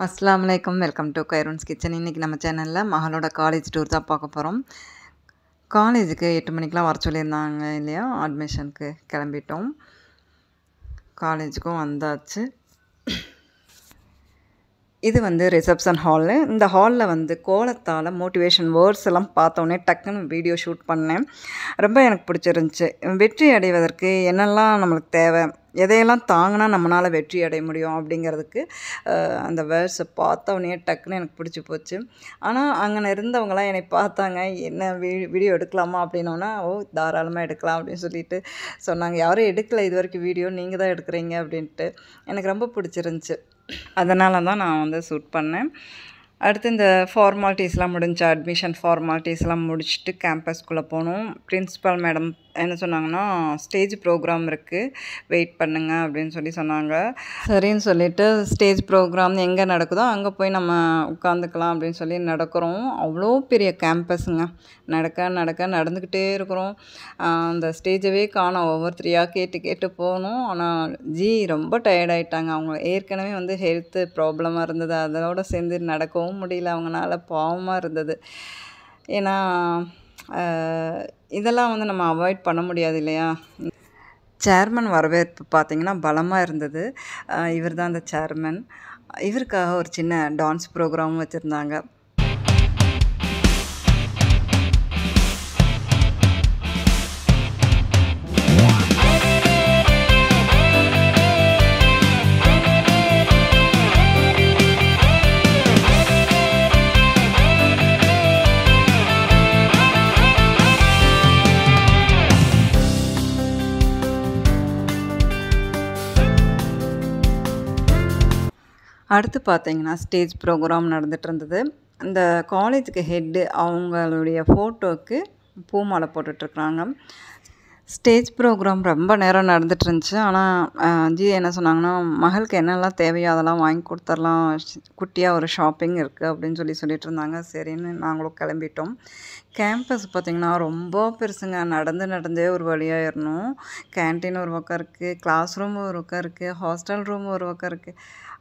அஸ்ஸலாமு அலைக்கும். Welcome to Khairun's kitchen. இன்றைக்கி நம்ம சேனலில் மகளோட காலேஜ் டூர் தான் பார்க்க போகிறோம். காலேஜுக்கு 8 மணிக்கெலாம் வர சொல்லியிருந்தாங்க இல்லையா, அட்மிஷனுக்கு கிளம்பிட்டோம். காலேஜுக்கும் வந்தாச்சு. இது ரிசப்ஷன் ஹாலு. இந்த ஹாலில் கோலத்தால் மோட்டிவேஷன் வேர்ட்ஸ் எல்லாம் பார்த்தோன்னே டக்குன்னு வீடியோ ஷூட் பண்ணேன். ரொம்ப எனக்கு பிடிச்சிருந்துச்சி. வெற்றி அடைவதற்கு என்னெல்லாம் நம்மளுக்கு தேவை, எதையெல்லாம் தாங்கினா நம்மளால் வெற்றி அடைய முடியும் அப்படிங்கிறதுக்கு அந்த வேர்ட்ஸை பார்த்தோன்னே டக்குன்னு எனக்கு பிடிச்சி போச்சு. ஆனால் அங்கே இருந்தவங்களாம் என்னை பார்த்தாங்க, என்ன வீடியோ எடுக்கலாமா அப்படின்னோன்னா, ஓ தாராளமாக எடுக்கலாம் அப்படின்னு சொல்லிட்டு சொன்னாங்க. யாரும் எடுக்கலை இது வரைக்கும் வீடியோ, நீங்கள் தான் எடுக்கிறீங்க அப்படின்ட்டு. எனக்கு ரொம்ப பிடிச்சிருந்துச்சி. அதனால தான் நான் ஷூட் பண்ணேன். அடுத்து இந்த ஃபார்மாலிட்டிஸ்லாம் முடிஞ்சு, அட்மிஷன் ஃபார்மாலிட்டிஸ்லாம் முடிச்சுட்டு கேம்பஸ்குள்ளே போனோம். பிரின்ஸிபல் மேடம் என்ன சொன்னாங்கன்னா, ஸ்டேஜ் ப்ரோக்ராம் இருக்குது, வெயிட் பண்ணுங்க அப்படின்னு சொன்னாங்க. சரின்னு சொல்லிவிட்டு ஸ்டேஜ் ப்ரோக்ராம் எங்கே நடக்குதோ அங்கே போய் நம்ம உட்காந்துக்கலாம் அப்படின்னு நடக்கிறோம். அவ்வளோ பெரிய கேம்பஸுங்க. நடந்துக்கிட்டே இருக்கிறோம். அந்த ஸ்டேஜவே காணோம். ஒவ்வொருத்தரையாக கேட்டு போனோம். ஆனால் ரொம்ப டயர்டாயிட்டாங்க. அவங்க ஏற்கனவே ஹெல்த்து ப்ராப்ளமாக இருந்தது. அதோடு சேர்ந்து நடக்கவும் முடியல அவங்களால. பாவமாக இருந்தது. ஏன்னா இதெல்லாம் நம்ம அவாய்ட் பண்ண முடியாது இல்லையா. சேர்மன் வரவேற்பு பார்த்திங்கன்னா பலமாக இருந்தது. இவர் தான் அந்த சேர்மன். இவருக்காக ஒரு சின்ன டான்ஸ் ப்ரோக்ராமும் வச்சுருந்தாங்க. அடுத்து பார்த்திங்கன்னா ஸ்டேஜ் ப்ரோக்ராம் நடந்துகிட்டு இருந்தது. இந்த காலேஜுக்கு ஹெட்டு அவங்களுடைய ஃபோட்டோவுக்கு பூ மாலை போட்டுட்ருக்குறாங்க. ஸ்டேஜ் ப்ரோக்ராம் ரொம்ப நேரம் நடந்துட்டு இருந்துச்சு. ஆனால் ஜி என்ன சொன்னாங்கன்னா, மகளுக்கு என்னெல்லாம் தேவையோ அதெல்லாம் வாங்கி கொடுத்துர்லாம், குட்டியாக ஒரு ஷாப்பிங் இருக்குது அப்படின்னு சொல்லிட்டு இருந்தாங்க. சரின்னு நாங்களும் கிளம்பிட்டோம். கேம்பஸ் பார்த்திங்கன்னா ரொம்ப பெருசுங்க. நடந்தே ஒரு வழியாயிடணும். கேன்டீன் ஒரு பக்கம் இருக்குது, கிளாஸ் ரூம் ஒரு பக்கம் இருக்குது, ஹாஸ்டல் ரூம் ஒரு பக்கம் இருக்குது.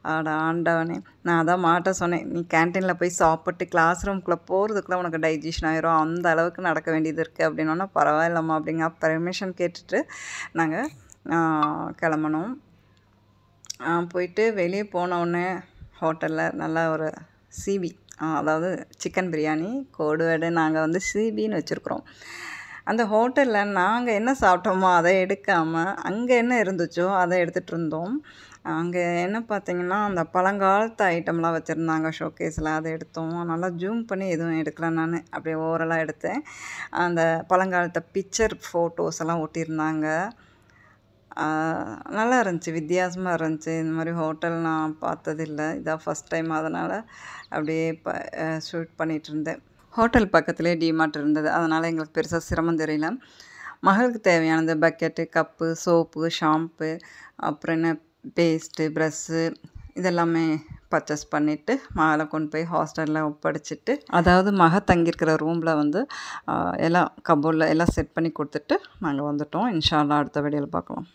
ஆண்டவனே, நான் அதான் மாட்ட சொன்னேன், நீ கேன்டீனில் போய் சாப்பிட்டு கிளாஸ் ரூம்குள்ளே போகிறதுக்குள்ளே உனக்கு டைஜஷன் ஆயிரும், அந்த அளவுக்கு நடக்க வேண்டியது இருக்குது அப்படின்னோன்னா, பரவாயில்லம்மா அப்படிங்க பெர்மிஷன் கேட்டுட்டு நாங்கள் கிளம்பணும். போயிட்டு வெளியே போனோடனே ஹோட்டலில் நல்லா ஒரு சிபி, அதாவது சிக்கன் பிரியாணி கோடு வேர்டு, நாங்கள் சிபின்னு வச்சுருக்குறோம். அந்த ஹோட்டலில் நாங்கள் என்ன சாப்பிட்டோமோ அதை எடுக்காமல் அங்கே என்ன இருந்துச்சோ அதை எடுத்துகிட்டு இருந்தோம். அங்கே என்ன பார்த்திங்கன்னா, அந்த பழங்காலத்து ஐட்டம்லாம் வச்சுருந்தாங்க ஷோகேஸில், அதை எடுத்தோம். நல்லா ஜூம் பண்ணி எதுவும் எடுக்கல நான், அப்படியே ஓரலாக எடுத்தேன். அந்த பழங்காலத்து பிக்சர் ஃபோட்டோஸ் எல்லாம் ஒட்டியிருந்தாங்க. நல்லா இருந்துச்சு, வித்தியாசமாக இருந்துச்சு. இந்த மாதிரி ஹோட்டல் நான் பார்த்ததில்லை, இதான் ஃபஸ்ட் டைம். அதனால் அப்படியே ஷூட் பண்ணிகிட்டு இருந்தேன். ஹோட்டல் பக்கத்துலேயே டிமார்ட் இருந்தது. அதனால் எங்களுக்கு பெருசாக சிரமம் தெரியல. மகளுக்கு தேவையானது பக்கெட்டு, கப்பு, சோப்பு, ஷாம்பு, அப்புறம் என்ன பேஸ்ட்டு, ப்ரஷ்ஷு இதெல்லாமே பர்ச்சேஸ் பண்ணிவிட்டு மகளை கொண்டு போய் ஹாஸ்டலில் ஒப்படைச்சிட்டு, அதாவது தங்கியிருக்கிற ரூமில் எல்லாம் கபோர்டில் எல்லாம் செட் பண்ணி கொடுத்துட்டு நாங்கள் வந்துட்டோம். இன்ஷா அல்லாஹ் அடுத்த வீடியோவில் பார்க்கலாம்.